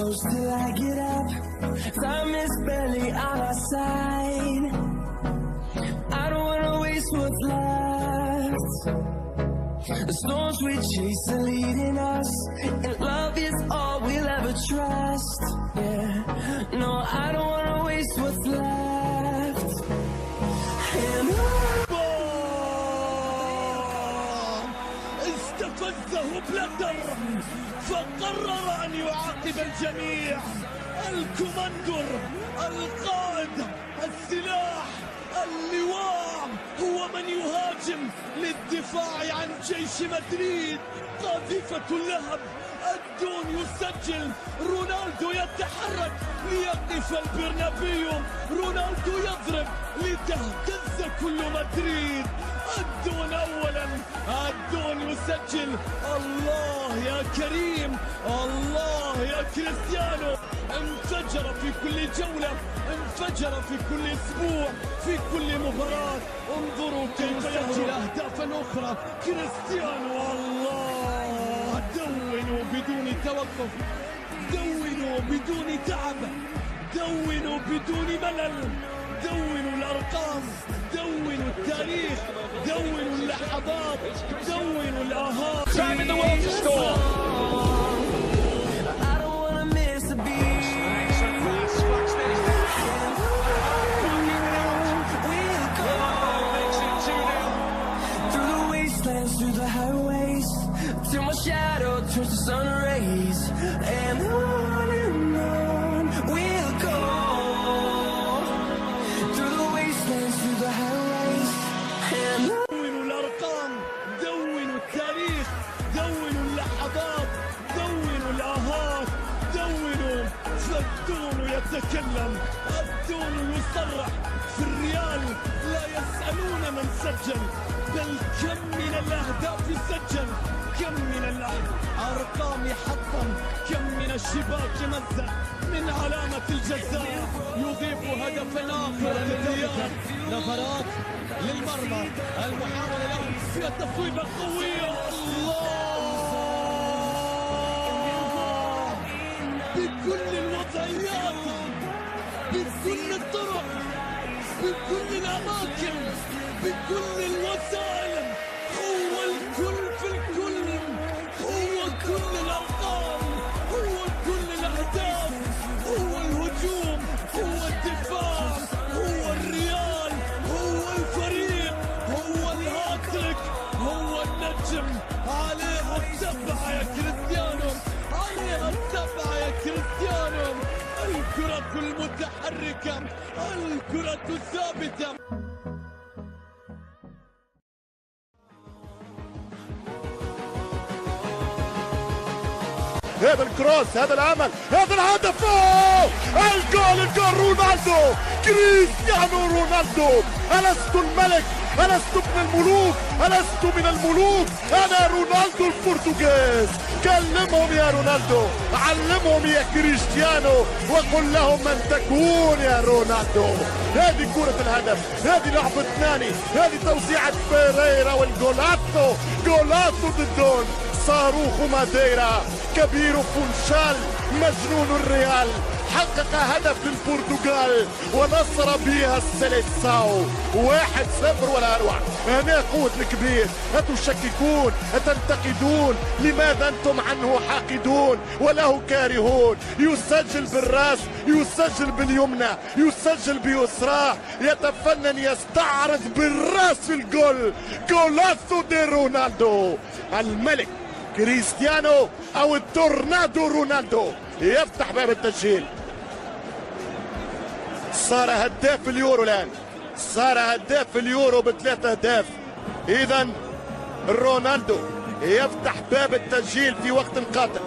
close till I get up. Time is barely on our side. I don't wanna waste what's left. The storms we chase are leading us, and love is all we'll ever trust. Yeah, no, I don't wanna waste what's left. And استفزه بلندر فقرر أن يعاقب الجميع. الكوماندر، القائد، السلاح، اللواء، هو من يهاجم للدفاع عن جيش مدريد. قاذفة اللهب، الدون يسجل، رونالدو يتحرك ليقف البرنابيو، رونالدو يضرب لتهتز كل مدريد. الدون اولا، الدون يسجل. الله يا كريم، الله يا كريستيانو. انفجر في كل جولة، انفجر في كل اسبوع، في كل مباراة. انظروا كيف يسجل اهدافا اخرى كريستيانو. الله، دونوا بدون توقف، دونوا بدون تعب، دونوا بدون ملل، دونوا الارقام، دونوا التاريخ، دونوا اللحظات، دونوا الاهات. Time in the world to score. I don't wanna miss a beat. We'll go through the wastelands, through the highways, till my shadow turns to sun rays. And on we'll go through the wastelands, through the highways. And دونوا الارقام، دونوا التاريخ، دونوا اللحظات، دونوا الاهات، دونوا. فالدون يتكلم، الدون يصرح. في الريال لا يسألون من سجل، بل كم من الاهداف سجل، كم من الارقام حطم، كم من الشباك مزق، من علامة الجزاء يضيف هدفا آخر للريال. نظرات للمرمى، المحاولة الآن في التصويبة القوية. الله، بكل الوضعيات، بكل الطرق، بكل الأماكن، بكل الوسائل. هو الكل في الكل، هو كل الأرقام، هو كل الأهداف، هو الهجوم، هو الدفاع، هو الريال، هو الفريق، هو الهاتريك، هو النجم. عليها السبعة يا كريستيانو، عليها السبعة يا كريستيانو. الكرة المتحركة، الكرة الثابتة. هذا الكروس، هذا العمل، هذا الهدف. الجول، الجول، رونالدو، كريستيانو رونالدو. ألست الملك؟ ألست من الملوك؟ ألست من الملوك؟ أنا رونالدو البرتغيز. كلمهم يا رونالدو، علمهم يا كريستيانو، وقل لهم من تكون يا رونالدو. هذه كرة الهدف، هذه لعبة ناني، هذه توزيعة بيريرا والجولاتو، جولاتو ضدون. صاروخ ماديرا، كبير فونشال، مجنون الريال، حقق هدف للبرتغال ونصر بها السيليساو 1-0 ولا اروع. هنا قوة الكبير. أتشككون، أتنتقدون، لماذا أنتم عنه حاقدون وله كارهون؟ يسجل بالراس، يسجل باليمنى، يسجل بيسراه، يتفنن يستعرض بالراس في الجول. جولاتو دي رونالدو. الملك كريستيانو او التورنادو رونالدو يفتح باب التسجيل. صار هداف اليورو الان، صار هداف اليورو ب3 اهداف. اذا رونالدو يفتح باب التسجيل في وقت قاتل.